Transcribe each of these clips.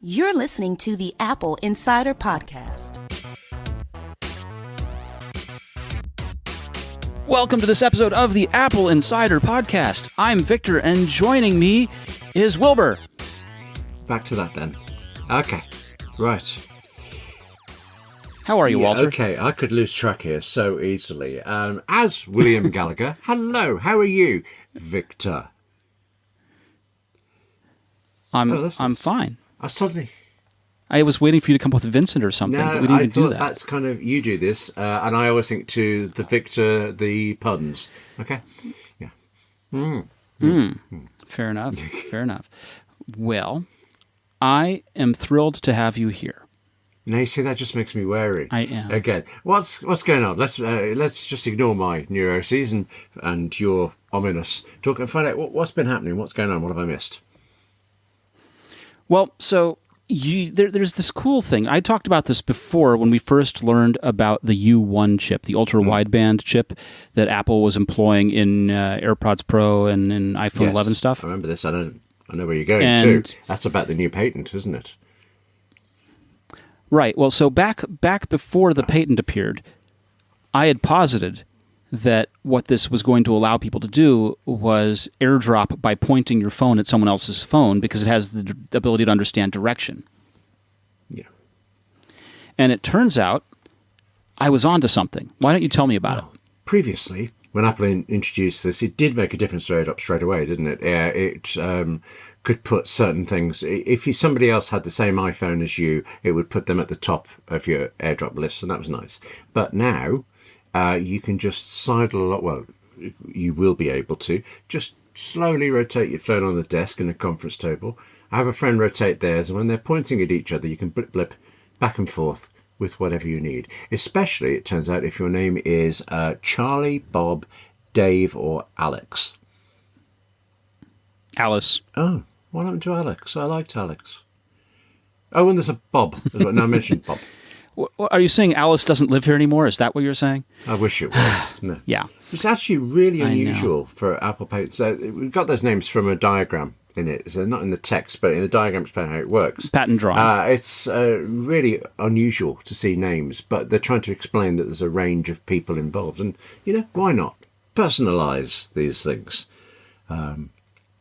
You're listening to the Apple Insider Podcast. Welcome to this episode of the Apple Insider Podcast. I'm Victor, and joining me is Wilbur. Back to that then. Okay, right. How are you, Walter? Okay, I could lose track here so easily. As William Gallagher, hello, how are you, Victor? I'm fine. I was waiting for you to come up with Vincent or something, but we didn't even do that. That's kind of, you do this, and I always think to the Victor, the puns. Okay? Yeah. Fair enough. Fair enough. Well, I am thrilled to have you here. Now, you see, that just makes me wary. I am. Again, what's going on? Let's just ignore my neuroses and your ominous talk and find out what's been happening, what's going on, what have I missed? Well, so there's this cool thing. I talked about this before when we first learned about the U1 chip, the ultra-wideband chip that Apple was employing in AirPods Pro and in iPhone 11 stuff. I remember this. I know where you're going to. That's about the new patent, isn't it? Right. Well, so back before the patent appeared, I had posited that what this was going to allow people to do was AirDrop by pointing your phone at someone else's phone because it has the ability to understand direction. Yeah. And it turns out I was onto something. Why don't you tell me about it? Previously, when Apple introduced this, it did make a difference to AirDrop straight away, didn't it? It could put certain things. If somebody else had the same iPhone as you, it would put them at the top of your AirDrop list, and that was nice. But now, you can just sidle a lot. Well, you will be able to just slowly rotate your phone on the desk in a conference table. I have a friend rotate theirs, and when they're pointing at each other, you can blip back and forth with whatever you need. Especially, it turns out, if your name is Charlie, Bob, Dave, or Alex. Alice. Oh, what happened to Alex? I liked Alex. Oh, and there's a Bob. No, I mentioned Bob. Are you saying Alice doesn't live here anymore? Is that what you're saying? I wish it was. No. Yeah. It's actually really unusual for Apple Pay. So we've got those names from a diagram in it. So not in the text, but in the diagram to explain how it works. Patent drawing. It's really unusual to see names, but they're trying to explain that there's a range of people involved. And, why not? Personalise these things.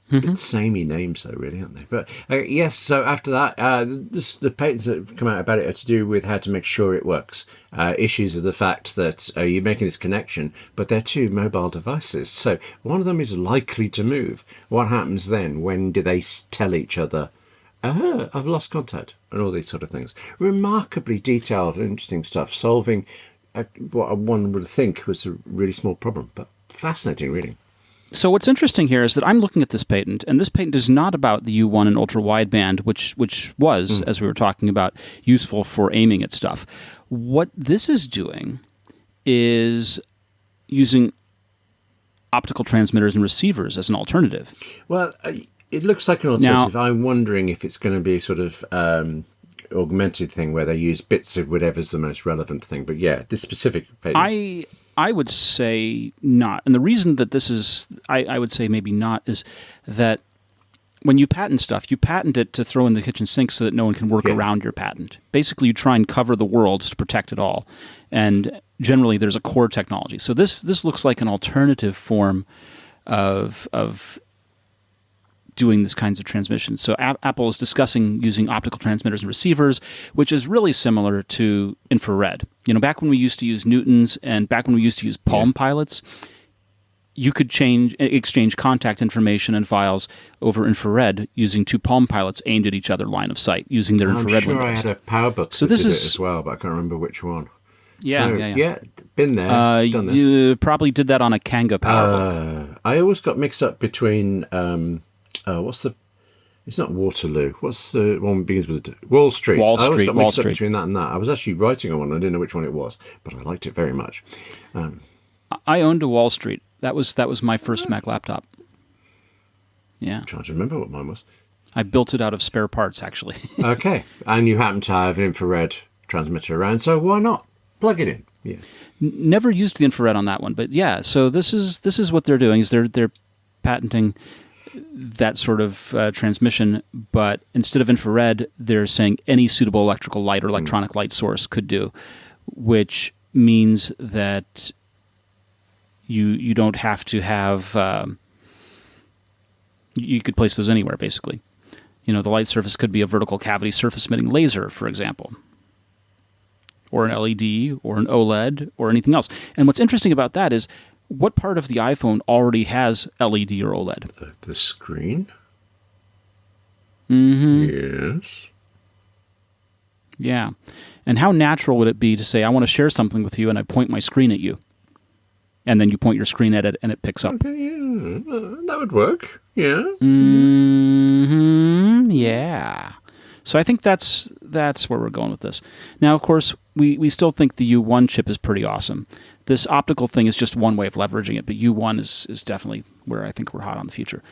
Bit samey names, though, really, aren't they? But yes, so after that, the patents that have come out about it are to do with how to make sure it works. Issues of the fact that you're making this connection, but they're two mobile devices. So one of them is likely to move. What happens then? When do they tell each other, I've lost contact, and all these sort of things? Remarkably detailed and interesting stuff, solving what one would think was a really small problem, but fascinating reading. So what's interesting here is that I'm looking at this patent, and this patent is not about the U1 and ultra-wideband, which was, as we were talking about, useful for aiming at stuff. What this is doing is using optical transmitters and receivers as an alternative. Well, it looks like an alternative. Now, I'm wondering if it's going to be sort of augmented thing where they use bits of whatever's the most relevant thing. But yeah, this specific patent. I would say not. And the reason that this is, I would say maybe not, is that when you patent stuff, you patent it to throw in the kitchen sink so that no one can work around your patent. Basically, you try and cover the world to protect it all. And generally, there's a core technology. So this looks like an alternative form of doing this kinds of transmissions. So Apple is discussing using optical transmitters and receivers, which is really similar to infrared. Back when we used to use Newtons and back when we used to use Palm Pilots, you could exchange contact information and files over infrared using two Palm Pilots aimed at each other line of sight using their infrared windows. I had a PowerBook that did it as well, but I can't remember which one. Yeah, been there, done this. You probably did that on a Kanga PowerBook. I always got mixed up between... it's not Waterloo. What's the one that begins with Wall Street? Wall I always Street. got mixed up between that and that. I was actually writing on one. I didn't know which one it was, but I liked it very much. I owned a Wall Street. That was my first Mac laptop. Yeah. I'm trying to remember what mine was. I built it out of spare parts, actually. Okay. And you happen to have an infrared transmitter around, so why not? Plug it in. Yeah. Never used the infrared on that one, but yeah. So this is what they're doing. Is they're patenting that sort of transmission, but instead of infrared, they're saying any suitable electrical light or electronic light source could do, which means that you don't have to have... you could place those anywhere, basically. The light surface could be a vertical cavity surface-emitting laser, for example, or an LED, or an OLED, or anything else. And what's interesting about that is, what part of the iPhone already has LED or OLED? The screen? Mm-hmm. Yes. Yeah. And how natural would it be to say, I want to share something with you, and I point my screen at you? And then you point your screen at it, and it picks up. Okay, yeah. That would work. Yeah. Mm-hmm. Yeah. So I think that's where we're going with this. Now, of course, we still think the U1 chip is pretty awesome. This optical thing is just one way of leveraging it, but U1 is definitely where I think we're hot on the future.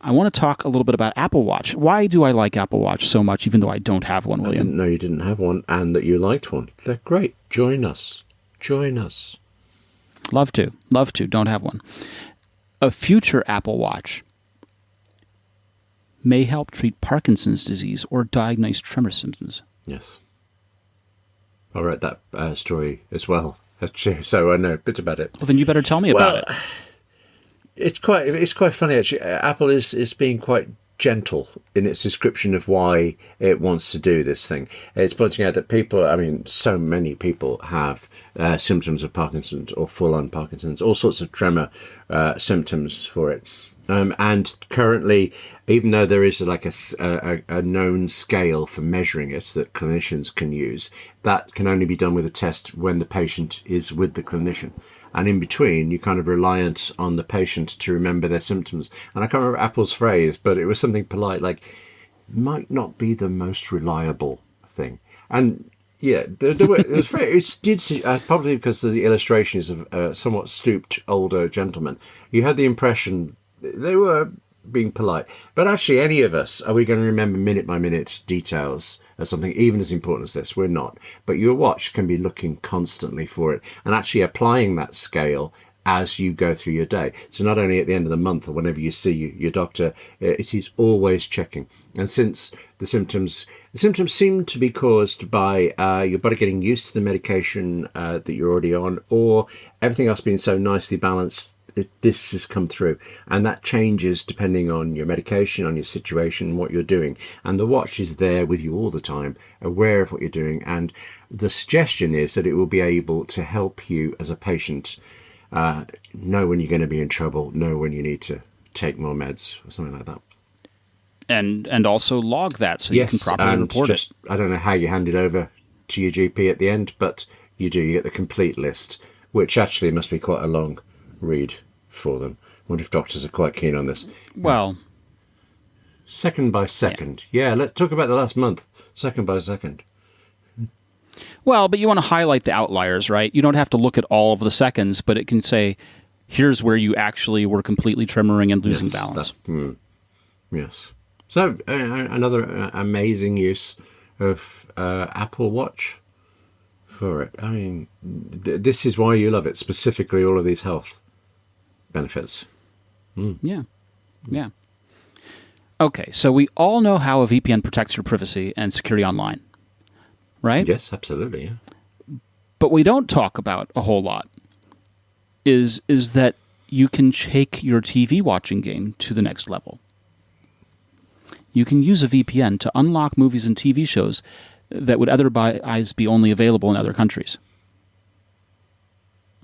I want to talk a little bit about Apple Watch. Why do I like Apple Watch so much, even though I don't have one, William? I didn't know you didn't have one and that you liked one. They're great. Join us. Join us. Love to. Love to. Don't have one. A future Apple Watch may help treat Parkinson's disease or diagnose tremor symptoms. Yes. I read that story as well, actually, so I know a bit about it. Well, then you better tell me about it. It's quite funny, actually. Apple is being quite gentle in its description of why it wants to do this thing. It's pointing out that so many people have symptoms of Parkinson's or full-on Parkinson's, all sorts of tremor symptoms for it. And currently, even though there is like a known scale for measuring it that clinicians can use, that can only be done with a test when the patient is with the clinician. And in between, you're kind of reliant on the patient to remember their symptoms. And I can't remember Apple's phrase, but it was something polite, like, might not be the most reliable thing. And yeah, it did probably because the illustrations of a somewhat stooped older gentleman. You had the impression they were being polite. But actually, any of us, are we going to remember minute-by-minute details of something even as important as this? We're not. But your watch can be looking constantly for it and actually applying that scale as you go through your day. So not only at the end of the month or whenever you see your doctor, it is always checking. And since the symptoms seem to be caused by your body getting used to the medication that you're already on, or everything else being so nicely balanced, this has come through, and that changes depending on your medication, on your situation, what you're doing. And the watch is there with you all the time, aware of what you're doing. And the suggestion is that it will be able to help you as a patient know when you're going to be in trouble, know when you need to take more meds or something like that. And also log that so you can properly report it. I don't know how you hand it over to your GP at the end, but you do. You get the complete list, which actually must be quite a long read for them. I wonder if doctors are quite keen on this. Well, second by second. Yeah, let's talk about the last month. Second by second. Well, but you want to highlight the outliers, right? You don't have to look at all of the seconds, but it can say, here's where you actually were completely tremoring and losing balance. Yes. So, another amazing use of Apple Watch for it. I mean, this is why you love it, specifically all of these health benefits. Yeah. Okay, so we all know how a VPN protects your privacy and security online, right? Yes, absolutely. Yeah. But we don't talk about a whole lot is that you can take your TV watching game to the next level. You can use a VPN to unlock movies and TV shows that would otherwise be only available in other countries.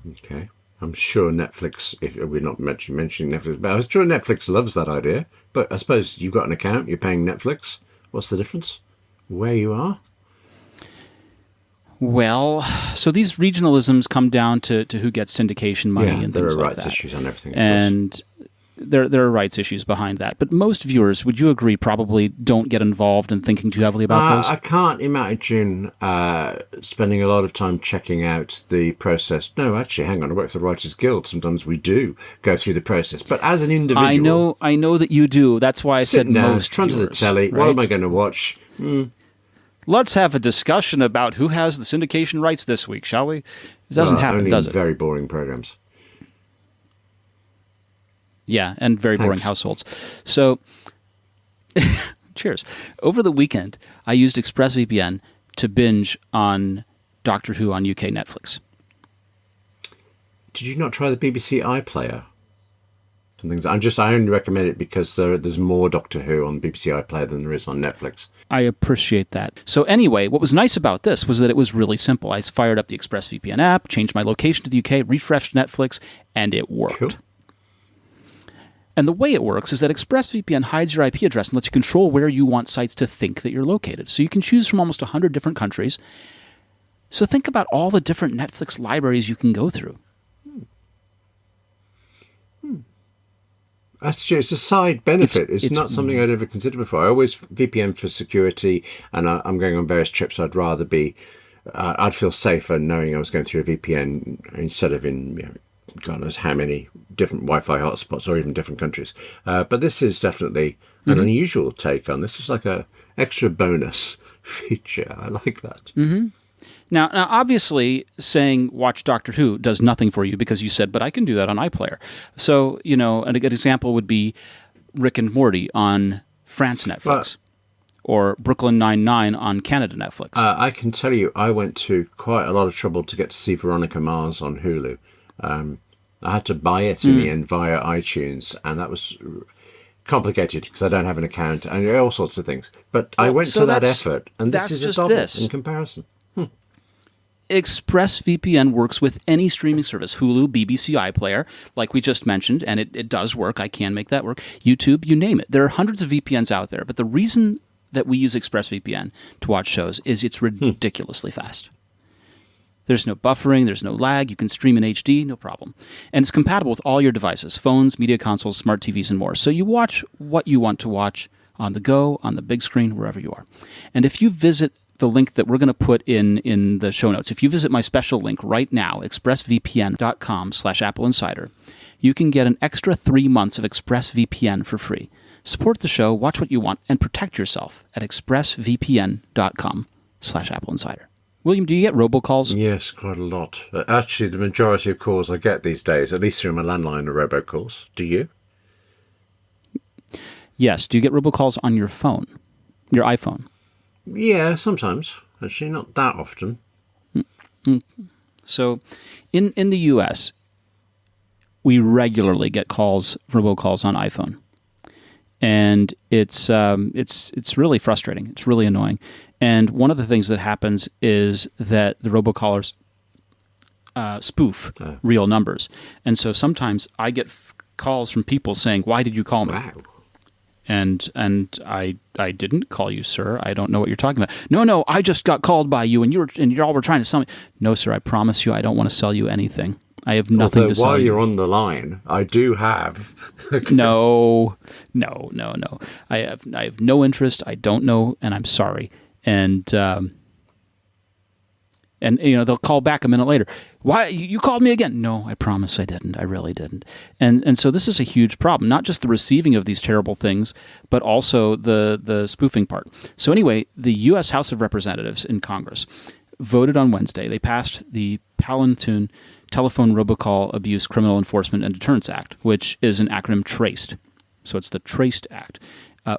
Okay. I'm sure Netflix, if we're not mentioning Netflix, but I'm sure Netflix loves that idea. But I suppose you've got an account, you're paying Netflix. What's the difference? Where you are? Well, so these regionalisms come down to who gets syndication money and things like that. There are rights issues on everything. And there are rights issues behind that. But most viewers, would you agree, probably don't get involved in thinking too heavily about those? I can't imagine spending a lot of time checking out the process. No, actually, hang on. I work for the Writers Guild. Sometimes we do go through the process. But as an individual... I know that you do. That's why I said most front viewers, of the telly. Right? What am I going to watch? Let's have a discussion about who has the syndication rights this week, shall we? It doesn't happen, only does it? Very boring programs. Yeah, and very boring Thanks. households. So, cheers. Over the weekend, I used ExpressVPN to binge on Doctor Who on UK Netflix. Did you not try the BBC iPlayer? Some things. I only recommend it because there's more Doctor Who on BBC iPlayer than there is on Netflix. I appreciate that. So anyway, what was nice about this was that it was really simple. I fired up the ExpressVPN app, changed my location to the UK, refreshed Netflix, and it worked. Cool. And the way it works is that ExpressVPN hides your IP address and lets you control where you want sites to think that you're located. So you can choose from almost 100 different countries. So think about all the different Netflix libraries you can go through. That's true. It's a side benefit. It's not something I'd ever considered before. I always VPN for security, and I'm going on various trips. I'd rather be, I'd feel safer knowing I was going through a VPN instead of in, God knows how many different Wi-Fi hotspots or even different countries. But this is definitely an unusual take on this. It's like a extra bonus feature. I like that. Mm-hmm. Now, obviously, saying watch Doctor Who does nothing for you because you said, but I can do that on iPlayer. So, and a good example would be Rick and Morty on France Netflix or Brooklyn Nine-Nine on Canada Netflix. I can tell you, I went to quite a lot of trouble to get to see Veronica Mars on Hulu. I had to buy it in the end via iTunes, and that was complicated because I don't have an account and all sorts of things. But I went to that effort, and this is a double in comparison. ExpressVPN works with any streaming service, Hulu, BBC iPlayer, like we just mentioned, and it does work. I can make that work. YouTube, you name it. There are hundreds of VPNs out there, but the reason that we use ExpressVPN to watch shows is it's ridiculously fast. There's no buffering, there's no lag, you can stream in HD, no problem. And it's compatible with all your devices, phones, media consoles, smart TVs, and more. So you watch what you want to watch on the go, on the big screen, wherever you are. And if you visit the link that we're going to put in the show notes, if you visit my special link right now, expressvpn.com/AppleInsider, you can get an extra 3 months of ExpressVPN for free. Support the show, watch what you want, and protect yourself at expressvpn.com/AppleInsider. William, do you get robocalls? Yes, quite a lot. Actually, the majority of calls I get these days, at least through my landline, are robocalls. Do you? Yes. Do you get robocalls on your phone, your iPhone? Yeah, sometimes. Actually, not that often. So, in the U.S., we regularly get robocalls on iPhone, and it's really frustrating. It's really annoying. And one of the things that happens is that the robocallers spoof real numbers, and so sometimes I get calls from people saying, "Why did you call me?" Wow. And I didn't call you, sir. I don't know what you're talking about. No, I just got called by you, and y'all were trying to sell me. No, sir, I promise you, I don't want to sell you anything. I have nothing to sell you. While you're on the line, I do have. No. I have no interest. I don't know, and I'm sorry. And they'll call back a minute later. Why you called me again? No, I promise I didn't. I really didn't. And so this is a huge problem. Not just the receiving of these terrible things, but also the spoofing part. So anyway, the U.S. House of Representatives in Congress voted on Wednesday. They passed the Palantir Telephone Robocall Abuse Criminal Enforcement and Deterrence Act, which is an acronym TRACED. So it's the TRACED Act.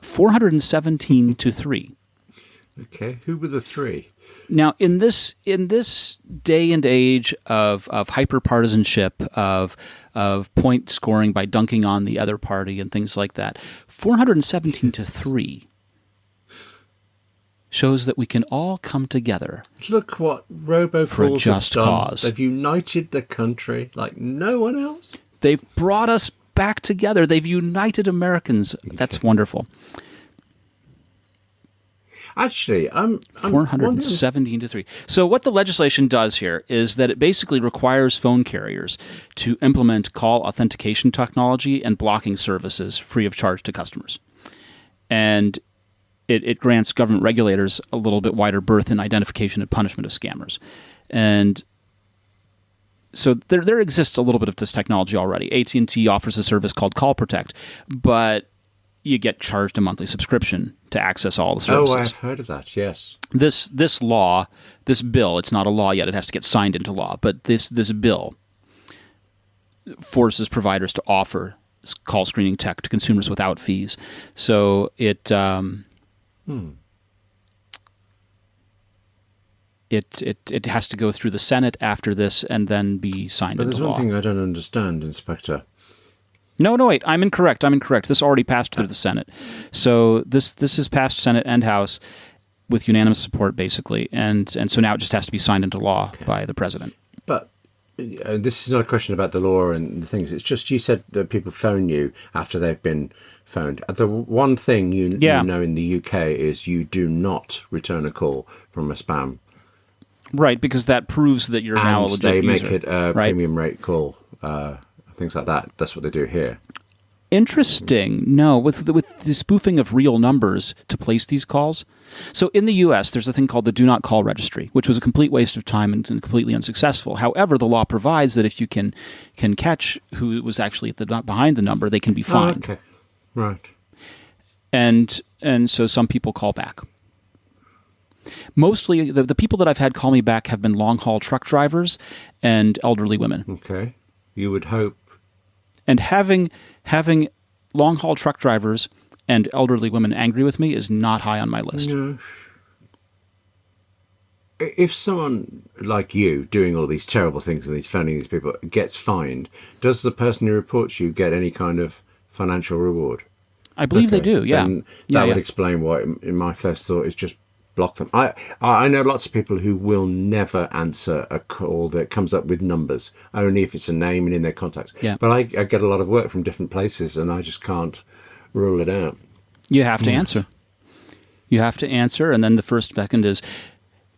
417 to 3. Okay, who were the three? Now, in this day and age of hyper-partisanship, of point scoring by dunking on the other party and things like that, 417 to 3 shows that we can all come together. Look what robocalls for a just have done. Cause. They've united the country like no one else. They've brought us back together. They've united Americans. That's wonderful. Actually, I'm 417 to 3. So what the legislation does here is that it basically requires phone carriers to implement call authentication technology and blocking services free of charge to customers. And it grants government regulators a little bit wider berth in identification and punishment of scammers. And so there exists a little bit of this technology already. AT&T offers a service called Call Protect, but you get charged a monthly subscription to access all the services. Oh, I've heard of that, yes. This bill, it's not a law yet, it has to get signed into law, but this bill forces providers to offer call screening tech to consumers without fees. So it it has to go through the Senate after this and then be signed But into there's law. one thing I don't understand, Inspector. No, wait. I'm incorrect. This already passed through the Senate. So this has passed Senate and House with unanimous support, basically. And so now it just has to be signed into law by the president. But this is not a question about the law and the things. It's just you said that people phone you after they've been phoned. The one thing you know in the UK is you do not return a call from a spam. Right, because that proves that you're now a legit they user. make it a premium rate call. Things like that. That's what they do here. Interesting. No, with the spoofing of real numbers to place these calls. So in the U.S., there's a thing called the Do Not Call Registry, which was a complete waste of time and completely unsuccessful. However, the law provides that if you can catch who was actually behind the number, they can be fined. Oh, okay. Right. And so some people call back. Mostly, the people that I've had call me back have been long-haul truck drivers and elderly women. Okay. You would hope. And having long-haul truck drivers and elderly women angry with me is not high on my list. No. If someone like you doing all these terrible things and phoning these people gets fined, does the person who reports you get any kind of financial reward? I believe they do, yeah. Then that would explain why in my first thought is just block them. I know lots of people who will never answer a call that comes up with numbers, only if it's a name and in their contacts. Yeah. But I get a lot of work from different places and I just can't rule it out. You have to answer. You have to answer, and then the first second is,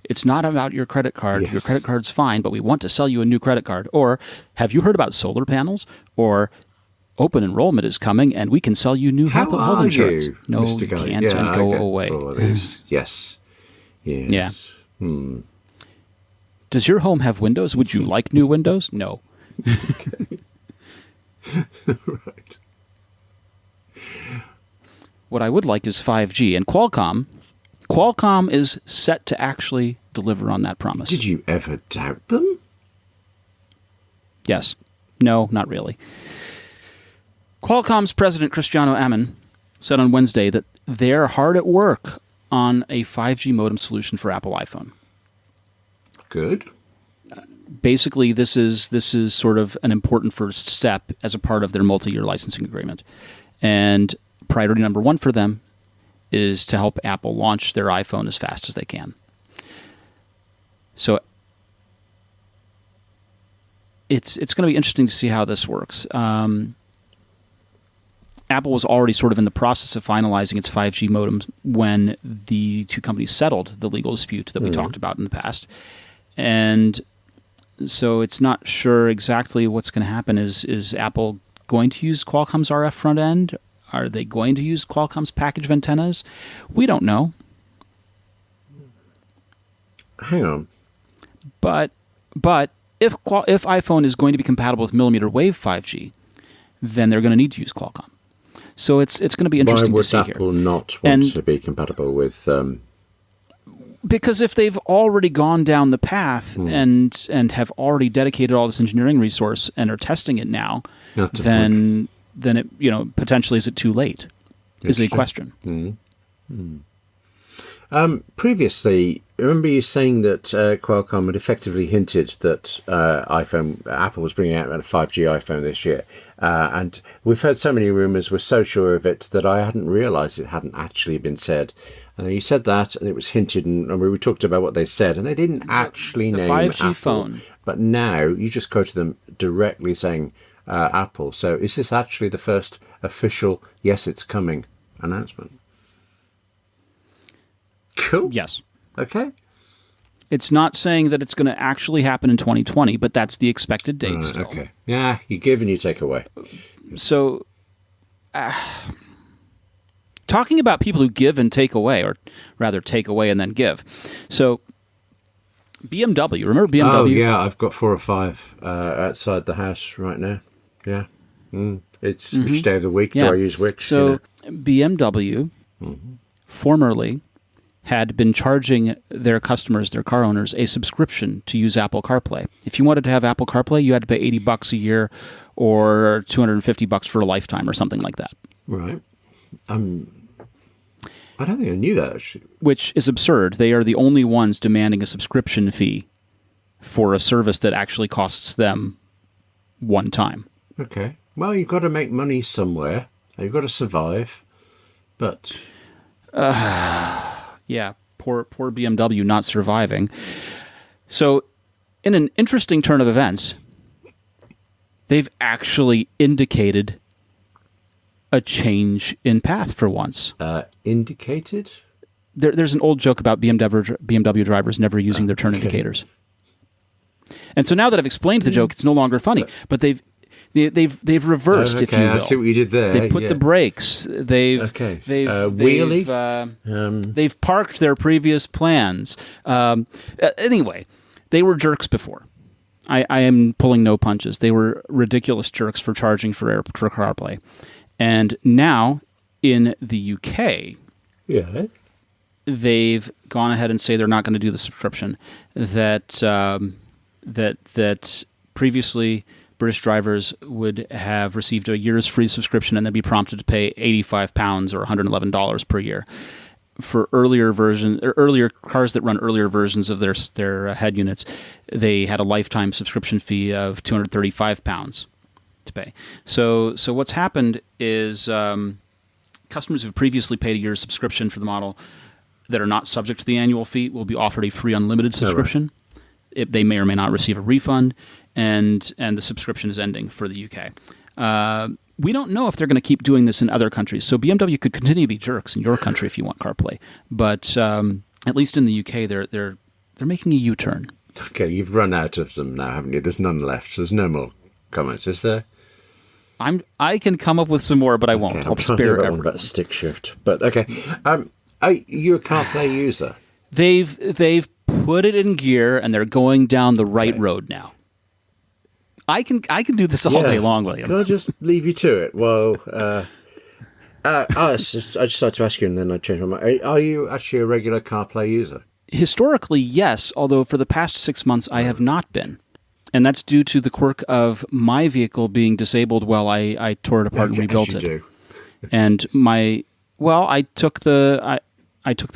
it's not about your credit card. Yes. Your credit card's fine, but we want to sell you a new credit card. Or, have you heard about solar panels? Or, open enrollment is coming, and we can sell you new health insurance. You, no, Mr. you Guy? can't, and go away. Yes. Yes. Yeah. Does your home have windows? Would you like new windows? No. Right. What I would like is 5G. And Qualcomm is set to actually deliver on that promise. Did you ever doubt them? Yes. No, not really. Qualcomm's president, Cristiano Amon, said on Wednesday that they're hard at work on a 5G modem solution for Apple iPhone. Good. Basically, this is sort of an important first step as a part of their multi-year licensing agreement. And priority number one for them is to help Apple launch their iPhone as fast as they can. So it's going to be interesting to see how this works. Apple was already sort of in the process of finalizing its 5G modems when the two companies settled the legal dispute that we talked about in the past. And so it's not sure exactly what's going to happen. Is Apple going to use Qualcomm's RF front end? Are they going to use Qualcomm's package of antennas? We don't know. Hang on. But if iPhone is going to be compatible with millimeter wave 5G, then they're going to need to use Qualcomm. So it's going to be interesting to see here. Why would Apple not want to be compatible with? Because if they've already gone down the path and have already dedicated all this engineering resource and are testing it now, then it potentially is it too late? Is a question. Previously, remember you saying that Qualcomm had effectively hinted that Apple was bringing out a 5G iPhone this year. And we've heard so many rumours, we're so sure of it, that I hadn't realised it hadn't actually been said. You said that, and it was hinted, and we talked about what they said, and they didn't actually name 5G Apple. Phone. But now, you just quoted them directly saying Apple. So is this actually the first official, yes, it's coming announcement? Cool. Yes. Okay. It's not saying that it's going to actually happen in 2020, but that's the expected date still. Okay. Yeah, you give and you take away. So, talking about people who give and take away, or rather take away and then give. So, BMW, remember BMW? Oh, yeah, I've got 4 or 5 outside the house right now. Yeah. It's which day of the week do I use which? So, BMW, formerly had been charging their customers, their car owners, a subscription to use Apple CarPlay. If you wanted to have Apple CarPlay, you had to pay $80 a year or $250 for a lifetime or something like that. Right. I don't think I knew that, actually. Which is absurd. They are the only ones demanding a subscription fee for a service that actually costs them one time. Okay. Well, you've got to make money somewhere. You've got to survive. But... yeah, poor BMW not surviving. So, in an interesting turn of events, they've actually indicated a change in path for once. Indicated? There's an old joke about BMW drivers never using their turn indicators. And so now that I've explained the joke, it's no longer funny. But they've reversed, if you will. I see what you did there. They put the brakes. They've parked their previous plans. Anyway, they were jerks before. I am pulling no punches. They were ridiculous jerks for charging for CarPlay. And now, in the UK, they've gone ahead and say they're not going to do the subscription. That previously British drivers would have received a year's free subscription and then be prompted to pay £85 or $111 per year. For earlier cars that run earlier versions of their head units, they had a lifetime subscription fee of £235 to pay. So what's happened is customers who have previously paid a year's subscription for the model that are not subject to the annual fee will be offered a free unlimited subscription. Oh, right. They may or may not receive a refund, and the subscription is ending for the UK. We don't know if they're going to keep doing this in other countries. So BMW could continue to be jerks in your country if you want CarPlay, but at least in the UK, they're making a U-turn. Okay, you've run out of them now, haven't you? There's none left. There's no more comments, is there? I can come up with some more, but I won't. Okay, I'll spare everyone. About stick shift, but okay. Are you a CarPlay user? They've put it in gear and they're going down the right road now. I can do this all day long, William. Can I just leave you to it? Well, I just like to ask you, and then I change my mind. Are you actually a regular CarPlay user? Historically, yes. Although for the past 6 months, I have not been. And that's due to the quirk of my vehicle being disabled while I tore it apart and rebuilt it. Do. And I took the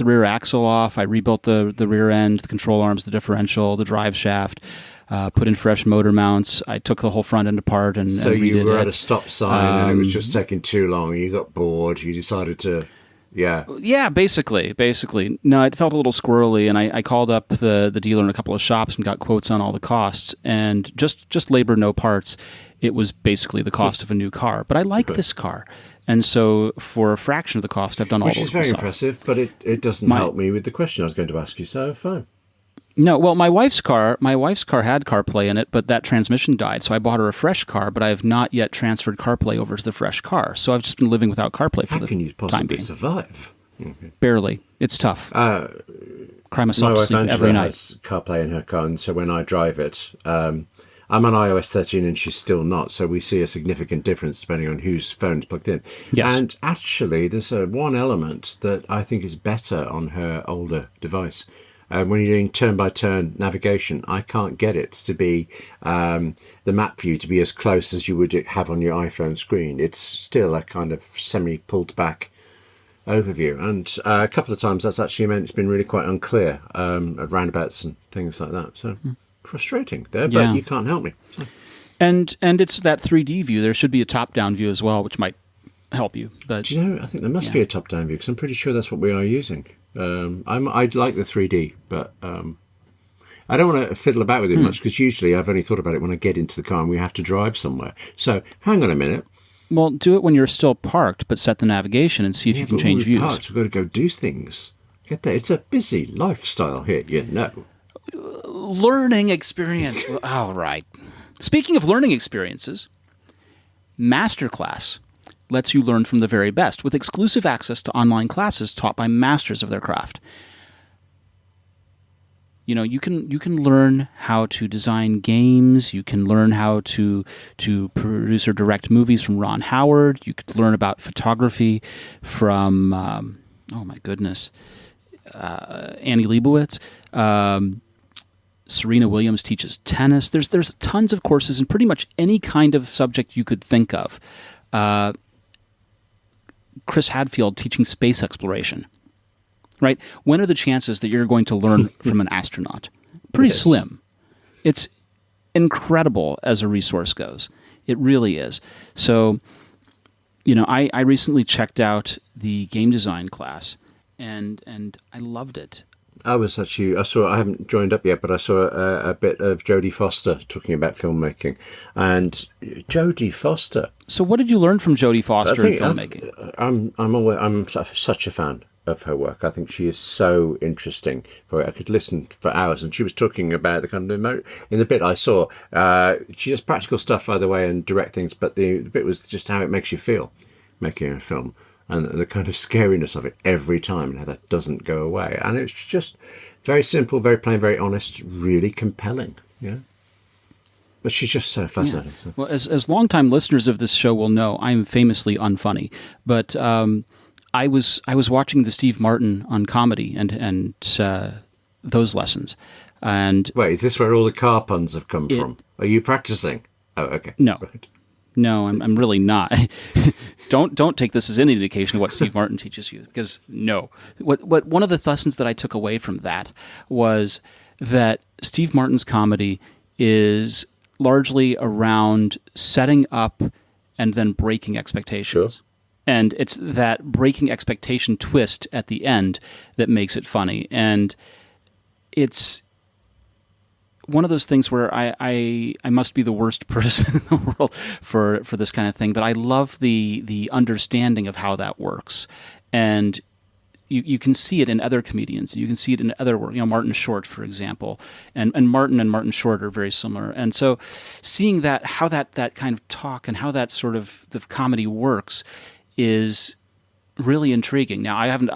rear axle off. I rebuilt the rear end, the control arms, the differential, the drive shaft. Put in fresh motor mounts. I took the whole front end apart and redid it. So you were at a stop sign and it was just taking too long. You got bored. You decided to... Yeah, basically. No, it felt a little squirrely, and I called up the dealer in a couple of shops and got quotes on all the costs, and just labor, no parts. It was basically the cost of a new car. But I like this car, and so for a fraction of the cost, I've done all this stuff. Which is very impressive, but it doesn't help me with the question I was going to ask you, so fine. No, well, my wife's car had CarPlay in it, but that transmission died, so I bought her a fresh car, but I have not yet transferred CarPlay over to the fresh car. So I've just been living without CarPlay for the time being. How can you possibly survive? Okay. Barely. It's tough. Cry myself to sleep every night. Has CarPlay in her car, and so when I drive it, I'm on iOS 13 and she's still not, so we see a significant difference depending on whose phone's plugged in. Yes. And actually, there's one element that I think is better on her older device. When you're doing turn-by-turn navigation, I can't get it to be the map view to be as close as you would have on your iPhone screen. It's still a kind of semi-pulled-back overview. And a couple of times that's actually meant it's been really quite unclear at roundabouts and things like that. So frustrating there, but you can't help me. And it's that 3D view. There should be a top-down view as well, which might help you. But do you know, I think there must be a top-down view, because I'm pretty sure that's what we are using. I'd like the 3D, but I don't want to fiddle about with it much, because usually I've only thought about it when I get into the car and we have to drive somewhere. So hang on a minute. Well, do it when you're still parked, but set the navigation and see if you can change views. Parked, we've got to go do things. Get that? It's a busy lifestyle here, you know. Learning experience. All right. Speaking of learning experiences, Masterclass lets you learn from the very best with exclusive access to online classes taught by masters of their craft. You know, you can learn how to design games. You can learn how to produce or direct movies from Ron Howard. You could learn about photography from oh my goodness, Annie Leibovitz. Serena Williams teaches tennis. There's tons of courses in pretty much any kind of subject you could think of. Chris Hadfield teaching space exploration. Right? When are the chances that you're going to learn from an astronaut? Pretty slim. It's incredible as a resource goes. It really is. So, I recently checked out the game design class, and I loved it. I haven't joined up yet, but I saw a bit of Jodie Foster talking about filmmaking. And Jodie Foster. So what did you learn from Jodie Foster in filmmaking? I'm such a fan of her work. I think she is so interesting. I could listen for hours, and she was talking about the kind of in the bit I saw. She does practical stuff, by the way, and direct things, but the bit was just how it makes you feel making a film, and the kind of scariness of it every time, and how that doesn't go away. And it's just very simple, very plain, very honest, really compelling. Yeah. But she's just so fascinating. Yeah. Well, as longtime listeners of this show will know, I'm famously unfunny, but I was watching the Steve Martin on comedy and those lessons. And wait, is this where all the car puns have come from? Are you practicing? Oh, okay. No, right. No, I'm really not. Don't take this as any indication of what Steve Martin teaches you, because no. What one of the lessons that I took away from that was that Steve Martin's comedy is largely around setting up and then breaking expectations. Sure. And it's that breaking expectation twist at the end that makes it funny. And it's one of those things where I must be the worst person in the world for this kind of thing, but I love the understanding of how that works. And you can see it in other comedians. You can see it in other work. Martin Short, for example. And Martin and Martin Short are very similar. And so seeing how that kind of talk and how that sort of the comedy works is really intriguing. Now, I haven't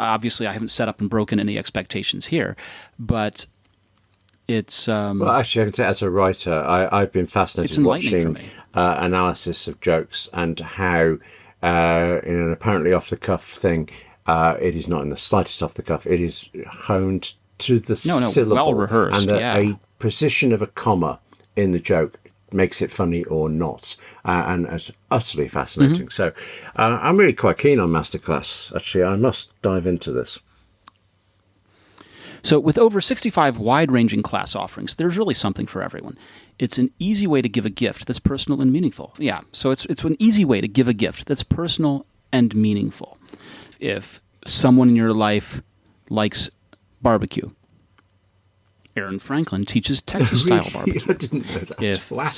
set up and broken any expectations here, but it's well, actually, I can say as a writer, I've been fascinated watching analysis of jokes and how, in an apparently off the cuff thing, it is not in the slightest off the cuff. It is honed to the syllable, well rehearsed, and a precision of a comma in the joke makes it funny or not, and it's utterly fascinating. So, I'm really quite keen on Masterclass. Actually, I must dive into this. So with over 65 wide-ranging class offerings, there's really something for everyone. It's an easy way to give a gift that's personal and meaningful. Yeah, so it's an easy way to give a gift that's personal and meaningful. If someone in your life likes barbecue, Aaron Franklin teaches Texas-style barbecue. I didn't know that. Wow.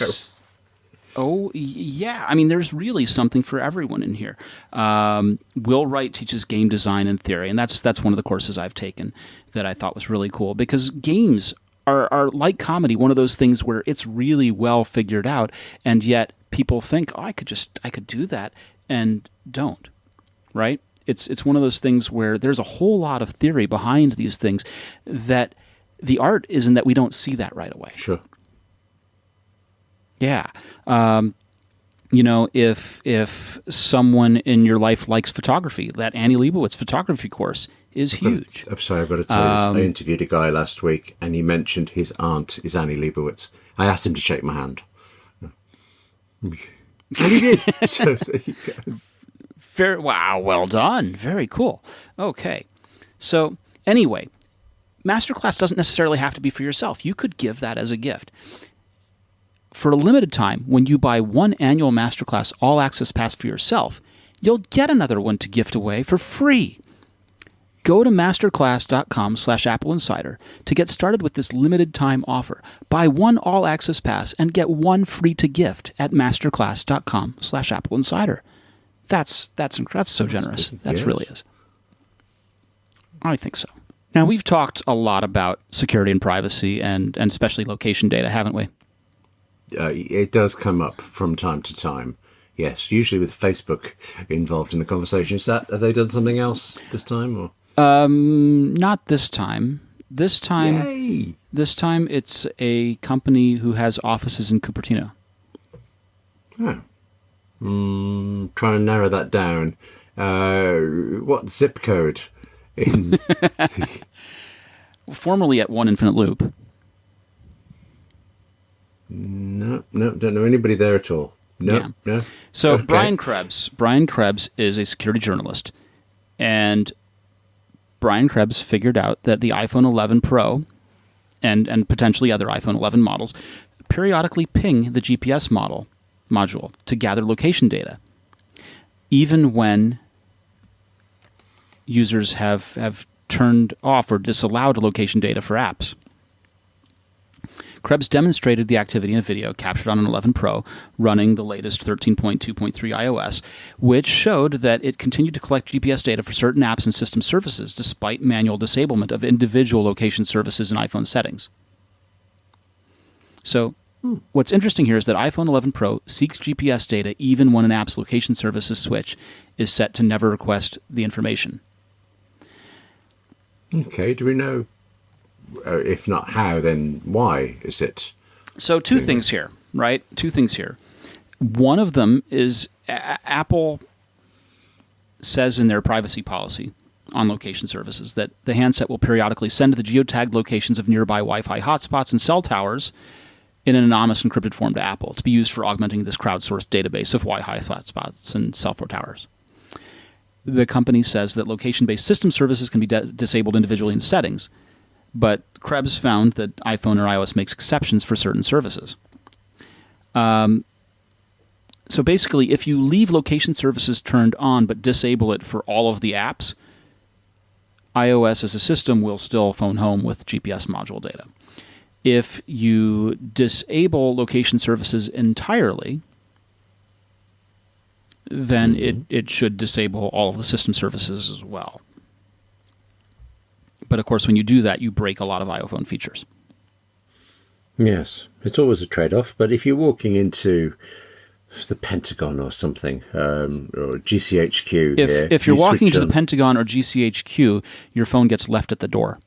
Oh, yeah. I mean, there's really something for everyone in here. Will Wright teaches game design and theory, and that's one of the courses I've taken that I thought was really cool, because games are like comedy, one of those things where it's really well figured out, and yet people think, oh, I could do that, and don't, right? It's one of those things where there's a whole lot of theory behind these things, that the art is in that we don't see that right away. Sure. Yeah. If someone in your life likes photography, that Annie Leibovitz photography course is huge. I'm sorry, I've got to tell you, I interviewed a guy last week, and he mentioned his aunt is Annie Leibovitz. I asked him to shake my hand. And he did. So there you go. Wow, well done. Very cool. Okay. So anyway, Masterclass doesn't necessarily have to be for yourself. You could give that as a gift. For a limited time, when you buy one annual Masterclass All Access Pass for yourself, you'll get another one to gift away for free. Go to masterclass.com/AppleInsider to get started with this limited time offer. Buy one All Access Pass and get one free to gift at masterclass.com/AppleInsider. That's so generous. That really is. I think so. Now, we've talked a lot about security and privacy and especially location data, haven't we? It does come up from time to time. Yes, usually with Facebook involved in the conversation. Have they done something else this time, or? Not this time. This time it's a company who has offices in Cupertino. Oh. Trying to narrow that down. What zip code in Formerly at One Infinite Loop. No, don't know anybody there at all. No. So Okay. Brian Krebs is a security journalist, and Brian Krebs figured out that the iPhone 11 Pro and potentially other iPhone 11 models periodically ping the GPS module to gather location data, even when users have turned off or disallowed location data for apps. Krebs demonstrated the activity in a video captured on an 11 Pro running the latest 13.2.3 iOS, which showed that it continued to collect GPS data for certain apps and system services despite manual disablement of individual location services in iPhone settings. So what's interesting here is that iPhone 11 Pro seeks GPS data even when an app's location services switch is set to never request the information. Okay, do we know, if not how, then why is it? So two things here, right? Two things here. One of them is Apple says in their privacy policy on location services that the handset will periodically send the geotagged locations of nearby Wi-Fi hotspots and cell towers in an anonymous encrypted form to Apple to be used for augmenting this crowdsourced database of Wi-Fi hotspots and cell phone towers. The company says that location-based system services can be disabled individually in settings, but Krebs found that iPhone or iOS makes exceptions for certain services. So basically, if you leave location services turned on but disable it for all of the apps, iOS as a system will still phone home with GPS module data. If you disable location services entirely, then it should disable all of the system services as well. But of course, when you do that, you break a lot of iPhone features. Yes, it's always a trade-off. But if you're walking into the Pentagon or something, or GCHQ, if you're walking to the Pentagon or GCHQ, your phone gets left at the door.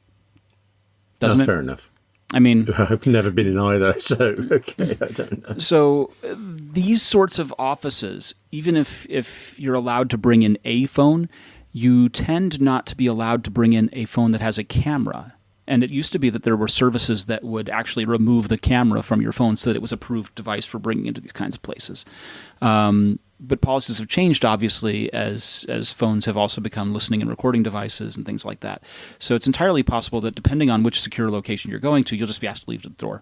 Doesn't it? Fair enough. I mean, I've never been in either, so okay, I don't know. So these sorts of offices, even if you're allowed to bring in a phone, you tend not to be allowed to bring in a phone that has a camera. And it used to be that there were services that would actually remove the camera from your phone so that it was an approved device for bringing into these kinds of places. But policies have changed, obviously, as phones have also become listening and recording devices and things like that. So it's entirely possible that depending on which secure location you're going to, you'll just be asked to leave at the door.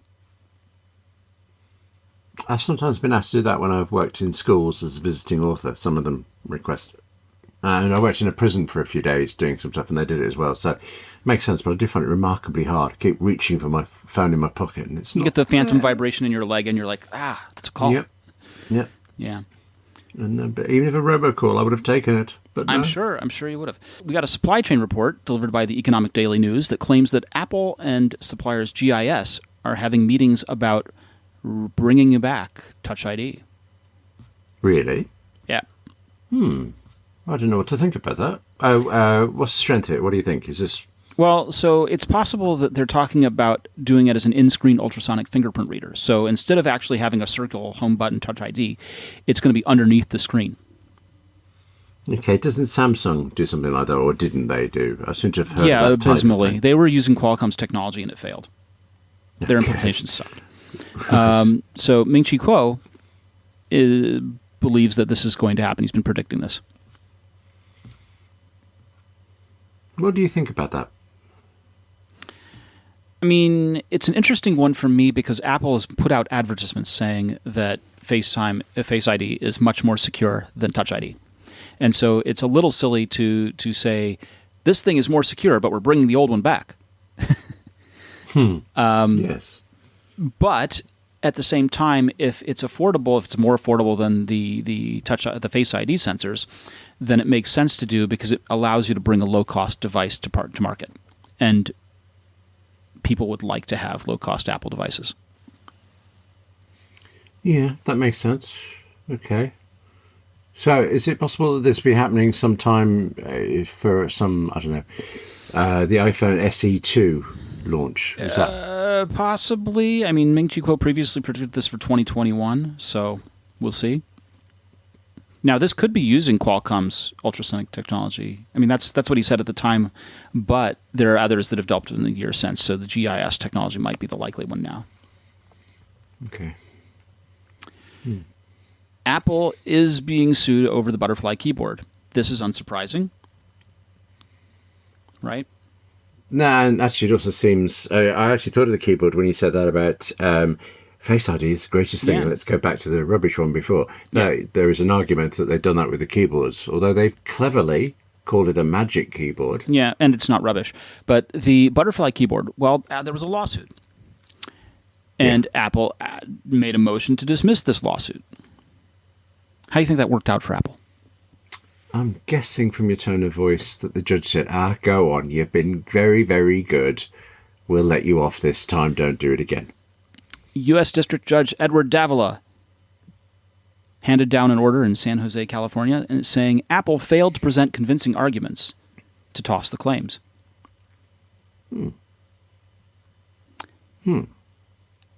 I've sometimes been asked to do that when I've worked in schools as a visiting author. Some of them request it. And I worked in a prison for a few days doing some stuff, and they did it as well. So it makes sense, but I do find it remarkably hard. I keep reaching for my phone in my pocket, and it's not. You get the phantom vibration in your leg, and you're like, that's a call. Yep. Yeah. And but even if a robocall, I would have taken it. But no. I'm sure you would have. We got a supply chain report delivered by the Economic Daily News that claims that Apple and suppliers GIS are having meetings about bringing back Touch ID. Really? Yeah. I don't know what to think about that. What's the strength of it? What do you think? Is this... Well, so it's possible that they're talking about doing it as an in-screen ultrasonic fingerprint reader. So instead of actually having a circle home button Touch ID, it's going to be underneath the screen. Okay, doesn't Samsung do something like that, or didn't they do? I seem to have heard Yeah, that type of abysmally. thing. They were using Qualcomm's technology and it failed. Their implementation sucked. So Ming Chi Quo believes that this is going to happen. He's been predicting this. What do you think about that? I mean, it's an interesting one for me because Apple has put out advertisements saying that Face ID is much more secure than Touch ID. And so it's a little silly to say, this thing is more secure, but we're bringing the old one back. Yes. But at the same time, if it's affordable, if it's more affordable than the Face ID sensors, then it makes sense to do because it allows you to bring a low-cost device to market. And people would like to have low-cost Apple devices. Yeah, that makes sense. Okay. So is it possible that this be happening sometime for some, I don't know, the iPhone SE2 launch? Is that... Possibly. I mean, Ming Chi Quo previously predicted this for 2021, so we'll see. Now, this could be using Qualcomm's ultrasonic technology. I mean, that's what he said at the time, but there are others that have developed in the years since, so the GIS technology might be the likely one now. Okay. Apple is being sued over the butterfly keyboard. This is unsurprising, right? No, and actually it also seems... I actually thought of the keyboard when you said that about... Face ID is the greatest thing. Yeah. Let's go back to the rubbish one before. Now, there is an argument that they've done that with the keyboards, although they've cleverly called it a magic keyboard. Yeah, and it's not rubbish. But the butterfly keyboard, well, there was a lawsuit. And Apple made a motion to dismiss this lawsuit. How do you think that worked out for Apple? I'm guessing from your tone of voice that the judge said, go on, you've been very, very good. We'll let you off this time. Don't do it again. U.S. District Judge Edward Davila handed down an order in San Jose, California, and saying Apple failed to present convincing arguments to toss the claims.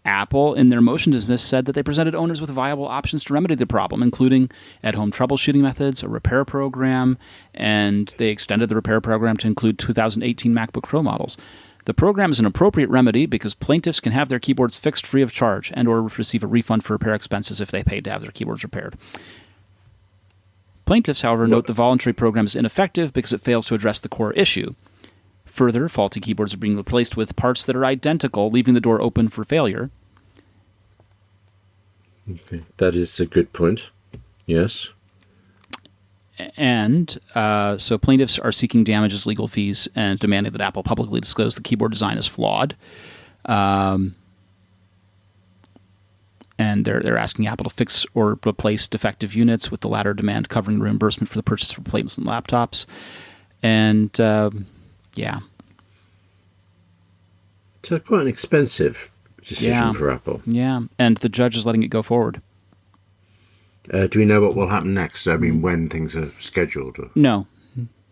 Apple, in their motion to dismiss, said that they presented owners with viable options to remedy the problem, including at-home troubleshooting methods, a repair program, and they extended the repair program to include 2018 MacBook Pro models. The program is an appropriate remedy because plaintiffs can have their keyboards fixed free of charge and or receive a refund for repair expenses if they paid to have their keyboards repaired. Plaintiffs, however, note the voluntary program is ineffective because it fails to address the core issue. Further, faulty keyboards are being replaced with parts that are identical, leaving the door open for failure. Okay. That is a good point. Yes. And so plaintiffs are seeking damages, legal fees, and demanding that Apple publicly disclose the keyboard design is flawed. And they're asking Apple to fix or replace defective units, with the latter demand covering reimbursement for the purchase of replacement laptops. And, yeah. It's quite an expensive decision for Apple. Yeah, and the judge is letting it go forward. Do we know what will happen next? I mean, when things are scheduled? Or... No.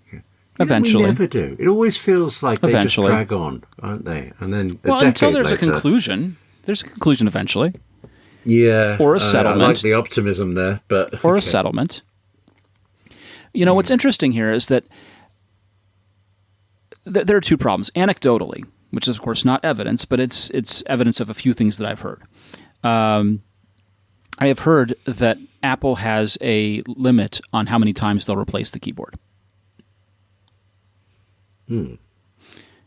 Okay. Eventually. We never do. It always feels like they just Eventually. drag on, aren't they? And then Until there's later, a conclusion. There's a conclusion eventually. Yeah. Or a settlement. I like the optimism there, but... Or a settlement. You know, what's interesting here is that there are two problems. Anecdotally, which is, of course, not evidence, but it's evidence of a few things that I've heard. I have heard that Apple has a limit on how many times they'll replace the keyboard.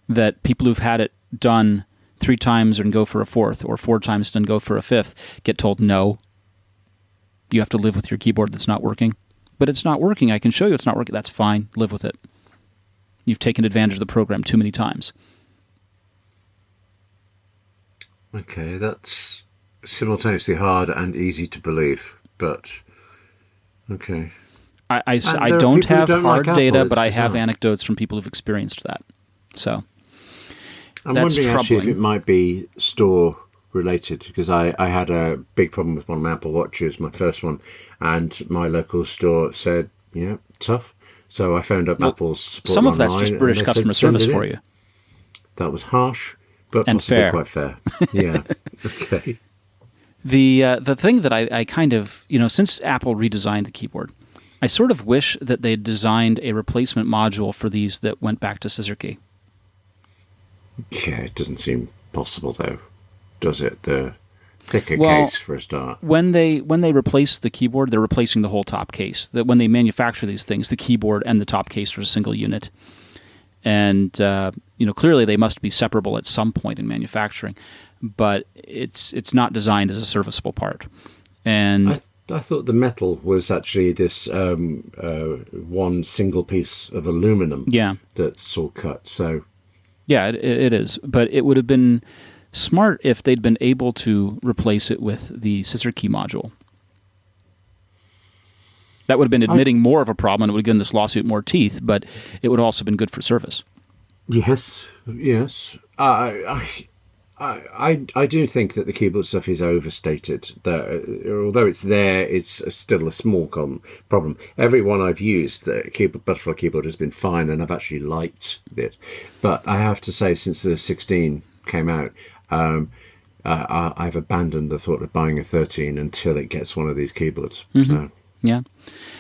That people who've had it done 3 times and go for a 4th, or 4 times and go for a 5th, get told, no, you have to live with your keyboard that's not working. But it's not working. I can show you it's not working. That's fine. Live with it. You've taken advantage of the program too many times. Okay, that's simultaneously hard and easy to believe, but okay. I don't have hard like data, Apple, but I have bizarre. anecdotes from people who've experienced that. So I'm that's wondering actually if troubling. it might be store related, because I had a big problem with one of my Apple Watches, my first one, and my local store said, tough. So I phoned up Apple's support Some of that's online, just and British they customer said, "Send service it for in." you. That was harsh, but And possibly fair. quite fair. Yeah. Okay. The thing that I kind of, since Apple redesigned the keyboard, I sort of wish that they'd designed a replacement module for these that went back to scissor key. Yeah, it doesn't seem possible though, does it? The thicker Well, case for a start. When they replace the keyboard, they're replacing the whole top case. That when they manufacture these things, the keyboard and the top case are a single unit. And clearly they must be separable at some point in manufacturing, but it's not designed as a serviceable part. And I thought the metal was actually this one single piece of aluminum. Yeah. That's all cut. So yeah, it is. But it would have been smart if they'd been able to replace it with the scissor key module. That would have been admitting more of a problem, and it would have given this lawsuit more teeth, but it would have also been good for service. yes. I do think that the keyboard stuff is overstated. That although it's there, it's still a small problem. Every one I've used, the butterfly keyboard has been fine, and I've actually liked it. But I have to say, since the 16 came out, I've abandoned the thought of buying a 13 until it gets one of these keyboards. So Yeah.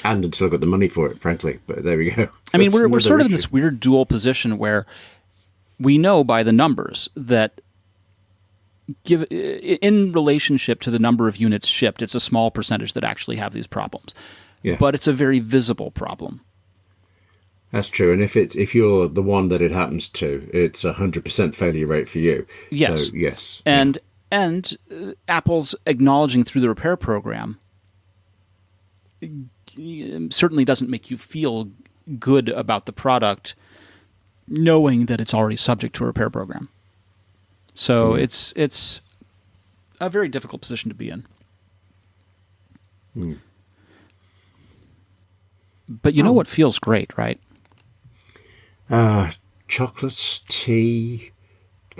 And until I got the money for it, frankly. But there we go. I mean, That's we're sort another of in issue. this weird dual position where we know by the numbers that in relationship to the number of units shipped, it's a small percentage that actually have these problems. Yeah. But it's a very visible problem. That's true. And if you're the one that it happens to, it's 100% failure rate for you. Yes. So, yes. And Apple's acknowledging through the repair program certainly doesn't make you feel good about the product knowing that it's already subject to a repair program. So it's a very difficult position to be in. But you know what feels great, right? Chocolates, tea,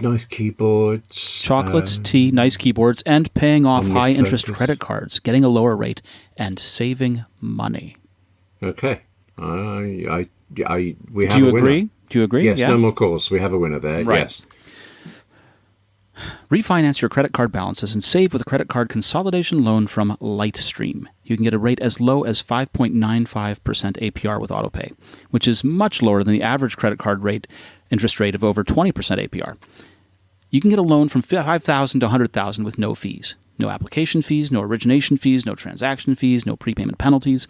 nice keyboards. Chocolates, tea, nice keyboards, and paying off high-interest OmniFocus. credit cards, getting a lower rate, and saving money. Okay. We have Do you a winner. agree? Do you agree? Yes, Yeah. no more calls. We have a winner there. Right. Yes. Refinance your credit card balances and save with a credit card consolidation loan from Lightstream. You can get a rate as low as 5.95% APR with AutoPay, which is much lower than the average credit card interest rate of over 20% APR. You can get a loan from $5,000 to $100,000 with no fees. No application fees, no origination fees, no transaction fees, no prepayment penalties.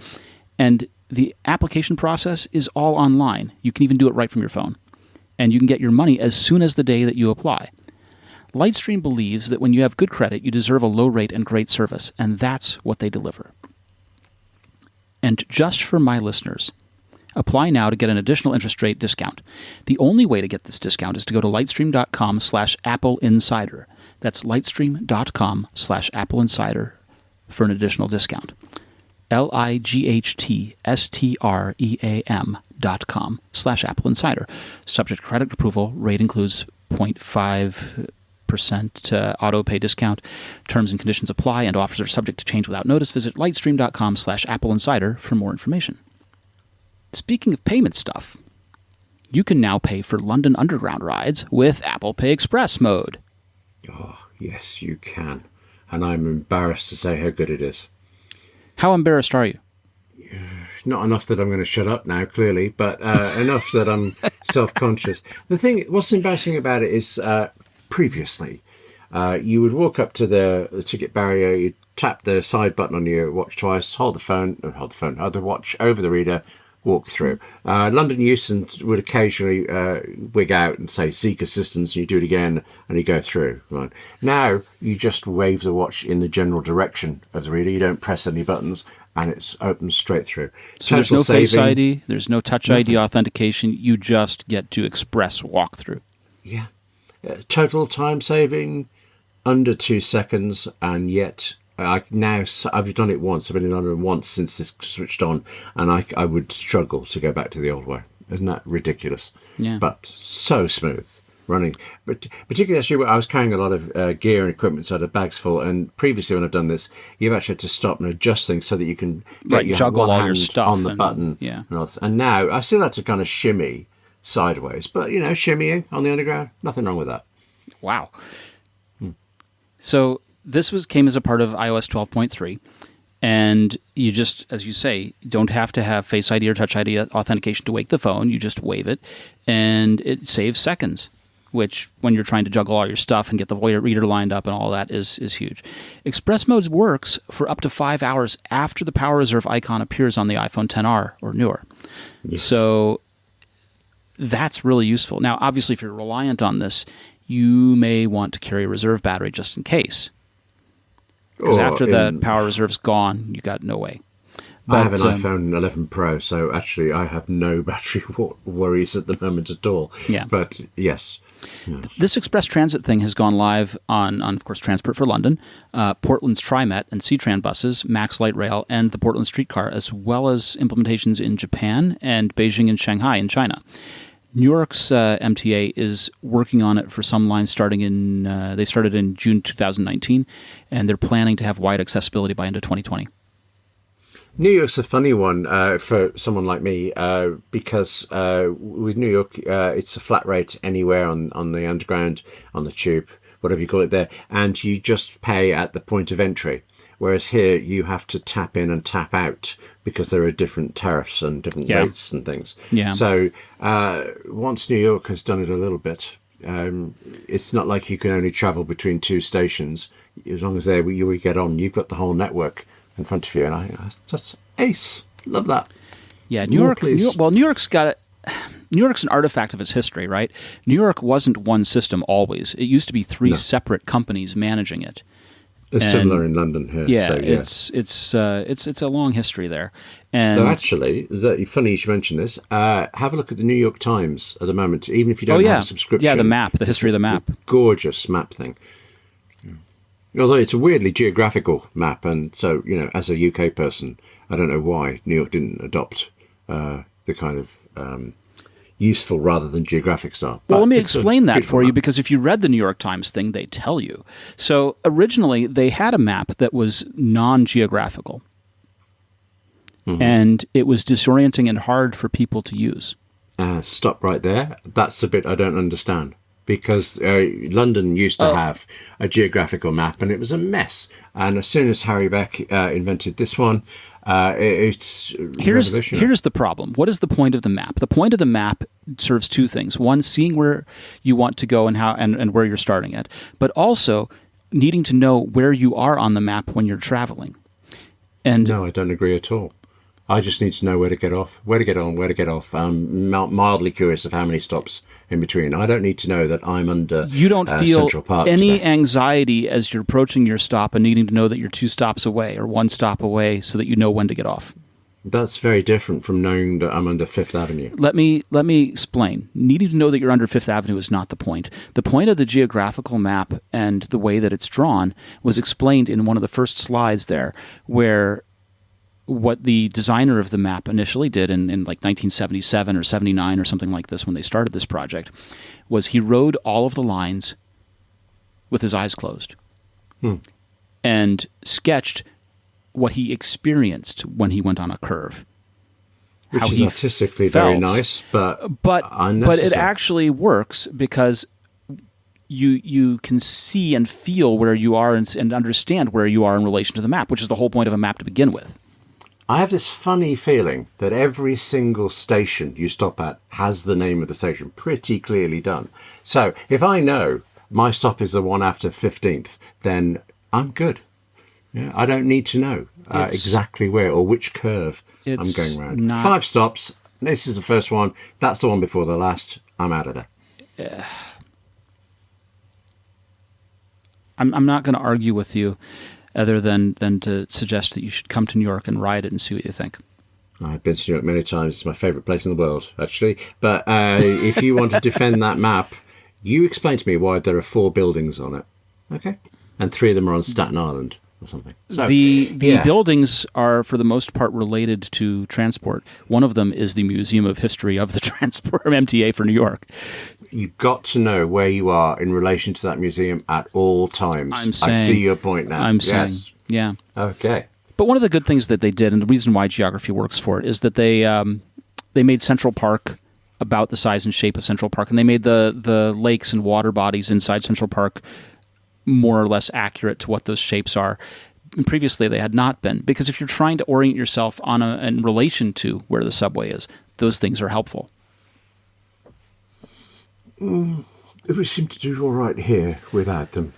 And the application process is all online. You can even do it right from your phone. And you can get your money as soon as the day that you apply. Lightstream believes that when you have good credit, you deserve a low rate and great service, and that's what they deliver. And just for my listeners, apply now to get an additional interest rate discount. The only way to get this discount is to go to lightstream.com/AppleInsider. That's lightstream.com/AppleInsider for an additional discount. lightstream.com/AppleInsider. Subject to credit approval. Rate includes 0.5% auto pay discount. Terms and conditions apply, and offers are subject to change without notice. Visit lightstream.com/AppleInsider for more information. Speaking of payment stuff, you can now pay for London Underground rides with Apple Pay Express mode. Oh, yes, you can. And I'm embarrassed to say how good it is. How embarrassed are you? Not enough that I'm going to shut up now, clearly, but enough that I'm self-conscious. What's embarrassing about it is previously, you would walk up to the ticket barrier, you'd tap the side button on your watch twice, hold the watch over the reader, walk through. London Euston would occasionally wig out and say, seek assistance, and you do it again, and you go through. Right. Now, you just wave the watch in the general direction of the reader. You don't press any buttons, and it opens straight through. So there's no Face ID, there's no Touch ID authentication. You just get to express walk through. Yeah. Total time saving, under 2 seconds, and yet I've done it once. I've been in London once since this switched on, and I would struggle to go back to the old way. Isn't that ridiculous? Yeah. But so smooth running. But particularly actually, I was carrying a lot of gear and equipment, so I had bags full. And previously, when I've done this, you've actually had to stop and adjust things so that you can get your juggle one all hand your stuff on the button. Yeah. And now I still had to kind of shimmy sideways, but shimmying on the underground, nothing wrong with that. Wow. So this came as a part of iOS 12.3, and you just, as you say, don't have to have Face ID or Touch ID authentication to wake the phone. You just wave it, and it saves seconds, which, when you're trying to juggle all your stuff and get the reader lined up and all that, is huge. Express Mode works for up to 5 hours after the power reserve icon appears on the iPhone XR or newer. Yes. So that's really useful. Now, obviously, if you're reliant on this, you may want to carry a reserve battery just in case. Because after the power reserve's gone, you got no way. I have an iPhone 11 Pro, so actually I have no battery worries at the moment at all. Yeah. But yes. This Express Transit thing has gone live on, of course, Transport for London, Portland's TriMet and C-Tran buses, Max Light Rail, and the Portland Streetcar, as well as implementations in Japan and Beijing and Shanghai in China. New York's MTA is working on it for some lines starting they started in June 2019, and they're planning to have wide accessibility by end of 2020. New York's a funny one for someone like me because with New York, it's a flat rate anywhere on the underground, on the tube, whatever you call it there, and you just pay at the point of entry. whereas here you have to tap in and tap out because there are different tariffs and different rates and things. Yeah. So once New York has done it a little bit, it's not like you can only travel between two stations. As long as you get on, you've got the whole network in front of you, and that's ace. Love that. Yeah, New York. New York's an artifact of its history, right? New York wasn't one system always. It used to be three separate companies managing it. It's similar in London here. Yeah, so, it's a long history there. And actually, funny you should mention this. Have a look at the New York Times at the moment, even if you don't have a subscription. Yeah, the map, the history of the map. Gorgeous map thing. Although it's a weirdly geographical map, and so, as a UK person, I don't know why New York didn't adopt the kind of useful rather than geographic style. Well, let me explain that for you, because if you read the New York Times thing, they tell you. So originally, they had a map that was non-geographical, and it was disorienting and hard for people to use. Stop right there. That's the bit I don't understand. Because London used to have a geographical map, and it was a mess. And as soon as Harry Beck invented this one, it's here's the problem. What is the point of the map? The point of the map serves two things: one, seeing where you want to go and how and where you're starting at, but also needing to know where you are on the map when you're traveling. And no, I don't agree at all. I just need to know where to get off, where to get on, where to get off. I'm mildly curious of how many stops in between. I don't need to know that I'm under You don't feel Central Park any today. Anxiety as you're approaching your stop and needing to know that you're 2 stops away or 1 stop away so that you know when to get off. That's very different from knowing that I'm under Fifth Avenue. Let me explain. Needing to know that you're under Fifth Avenue is not the point. The point of the geographical map and the way that it's drawn was explained in one of the first slides there, where what the designer of the map initially did in like 1977 or 79 or something like this when they started this project was he rode all of the lines with his eyes closed and sketched what he experienced when he went on a curve. Which is artistically very nice, but it actually works because you can see and feel where you are and understand where you are in relation to the map, which is the whole point of a map to begin with. I have this funny feeling that every single station you stop at has the name of the station pretty clearly done. So if I know my stop is the one after 15th, then I'm good. Yeah, I don't need to know exactly where or which curve I'm going around. 5 stops. This is the first one. That's the one before the last. I'm out of there. Yeah. I'm not going to argue with you, other than to suggest that you should come to New York and ride it and see what you think. I've been to New York many times. It's my favourite place in the world, actually. But if you want to defend that map, you explain to me why there are 4 buildings on it. Okay? And 3 of them are on Staten Island or something. So, the buildings are, for the most part, related to transport. One of them is the Museum of History of the Transport, MTA for New York. You've got to know where you are in relation to that museum at all times. I see your point now. I'm saying, yeah. Okay. But one of the good things that they did, and the reason why geography works for it, is that they made Central Park about the size and shape of Central Park, and they made the lakes and water bodies inside Central Park more or less accurate to what those shapes are. And previously, they had not been, because if you're trying to orient yourself in relation to where the subway is, those things are helpful. We seem to do all right here without them.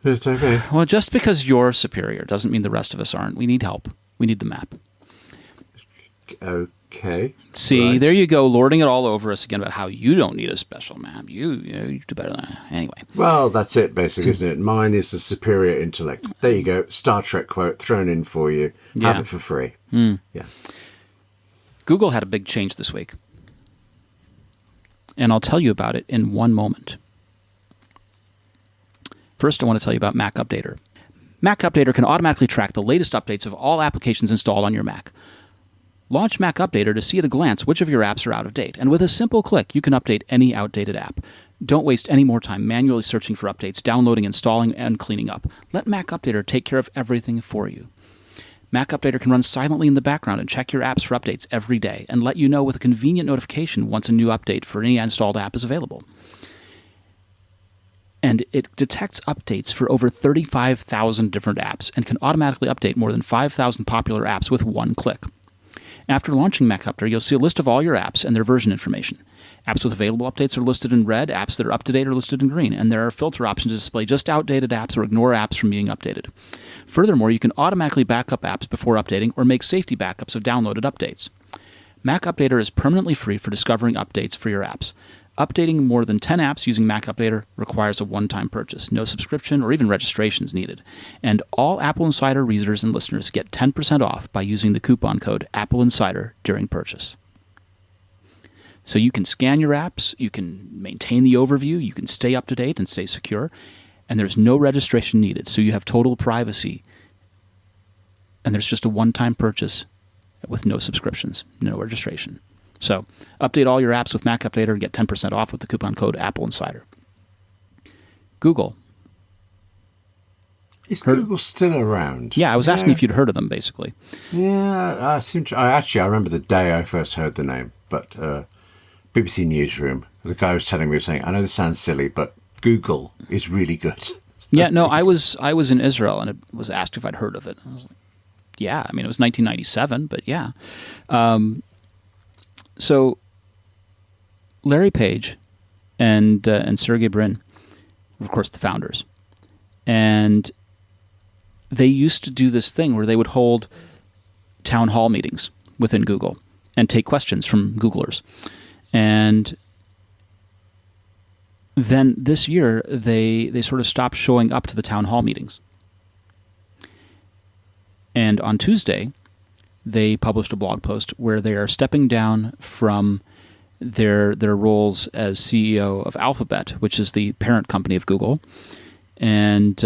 It's okay. Well, just because you're superior doesn't mean the rest of us aren't. We need help. We need the map. Okay. See, right. There you go, lording it all over us again about how you don't need a special map. You do better than that. Anyway. Well, that's it, basically, isn't it? Mine is the superior intellect. There you go. Star Trek quote thrown in for you. Have it for free. Yeah. Google had a big change this week. And I'll tell you about it in one moment. First, I want to tell you about Mac Updater. Mac Updater can automatically track the latest updates of all applications installed on your Mac. Launch Mac Updater to see at a glance which of your apps are out of date, and with a simple click, you can update any outdated app. Don't waste any more time manually searching for updates, downloading, installing, and cleaning up. Let Mac Updater take care of everything for you. Mac Updater can run silently in the background and check your apps for updates every day and let you know with a convenient notification once a new update for any installed app is available. And it detects updates for over 35,000 different apps and can automatically update more than 5,000 popular apps with one click. After launching Mac Update, you'll see a list of all your apps and their version information. Apps with available updates are listed in red, apps that are up to date are listed in green, and there are filter options to display just outdated apps or ignore apps from being updated. Furthermore, you can automatically back up apps before updating or make safety backups of downloaded updates. Mac Updater is permanently free for discovering updates for your apps. Updating more than 10 apps using Mac Updater requires a one-time purchase. No subscription or even registration is needed. And all Apple Insider readers and listeners get 10% off by using the coupon code AppleInsider during purchase. So you can scan your apps, you can maintain the overview, you can stay up to date and stay secure, and there's no registration needed. So you have total privacy. And there's just a one-time purchase with no subscriptions, no registration. So update all your apps with Mac Updater and get 10% off with the coupon code AppleInsider. Google. Is Google still around? Yeah, I was asking if you'd heard of them, basically. Yeah, I remember the day I first heard the name, but BBC Newsroom, the guy was telling me, saying, I know this sounds silly, but Google is really good. Yeah, no, I was in Israel, and it was asked if I'd heard of it. I was like, yeah, I mean, it was 1997, but yeah. So Larry Page and Sergey Brin, of course, the founders, and they used to do this thing where they would hold town hall meetings within Google and take questions from Googlers. And then this year, they sort of stopped showing up to the town hall meetings. And on Tuesday, they published a blog post where they are stepping down from their roles as CEO of Alphabet, which is the parent company of Google. And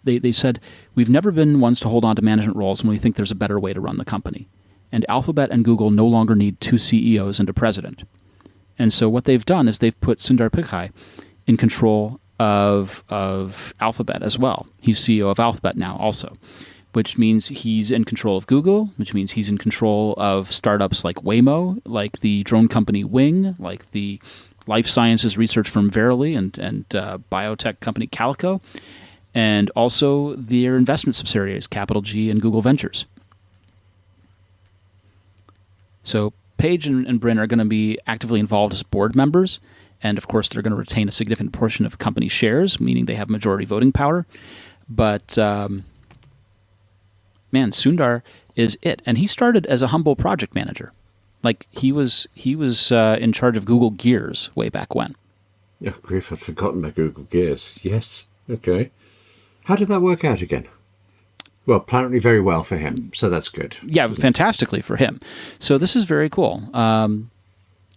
they said, we've never been ones to hold on to management roles when we think there's a better way to run the company. And Alphabet and Google no longer need two CEOs and a president. And so what they've done is they've put Sundar Pichai in control of Alphabet as well. He's CEO of Alphabet now also, which means he's in control of Google, which means he's in control of startups like Waymo, like the drone company Wing, like the life sciences research firm Verily and biotech company Calico, and also their investment subsidiaries, Capital G and Google Ventures. So Page and Brin are going to be actively involved as board members, and of course they're going to retain a significant portion of company shares, meaning they have majority voting power. But man, Sundar is it, and he started as a humble project manager. Like he was in charge of Google Gears way back when. Yeah, grief! I'd forgotten about Google Gears. Yes, okay. How did that work out again? Well, apparently very well for him, so that's good. Yeah, fantastically for him. So this is very cool.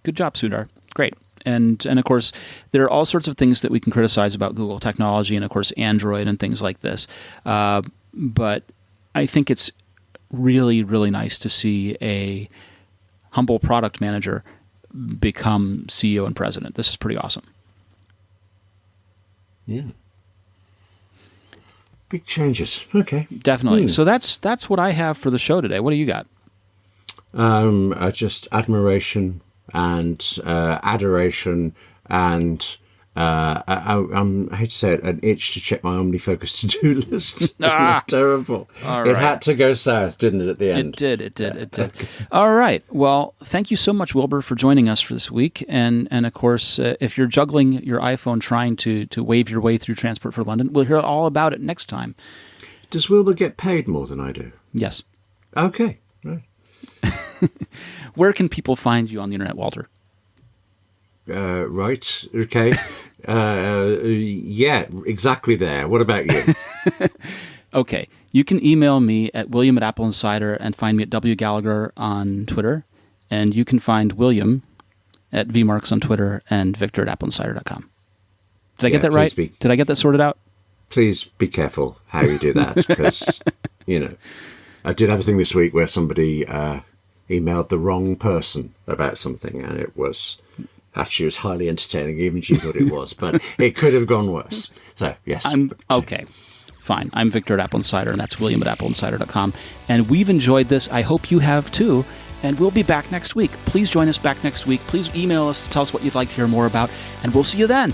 Good job, Sundar. Great. And of course, there are all sorts of things that we can criticize about Google technology and, of course, Android and things like this. But I think it's really, really nice to see a humble product manager become CEO and president. This is pretty awesome. Yeah. Big changes. Okay. Definitely. So that's what I have for the show today. What do you got? Just admiration and adoration and I hate to say it, an itch to check my OmniFocus to-do list. Isn't that terrible? It had to go south, didn't it, at the end? It did. All right. Well, thank you so much, Wilbur, for joining us for this week. And of course, if you're juggling your iPhone trying to wave your way through Transport for London, we'll hear all about it next time. Does Wilbur get paid more than I do? Yes. Okay. Right. Where can people find you on the internet, Walter? Right. Okay. Yeah, exactly there. What about you? Okay. You can email me at william@AppleInsider and find me at wgallagher on Twitter. And you can find William at vmarks on Twitter and Victor@appleinsider.com. Did I get that right? Did I get that sorted out? Please be careful how you do that because, I did have a thing this week where somebody emailed the wrong person about something and it was... Actually, it was highly entertaining. Even she thought it was, but it could have gone worse. So, yes. Okay, fine. I'm Victor at AppleInsider, and that's William at AppleInsider.com. And we've enjoyed this. I hope you have, too. And we'll be back next week. Please join us back next week. Please email us to tell us what you'd like to hear more about, and we'll see you then.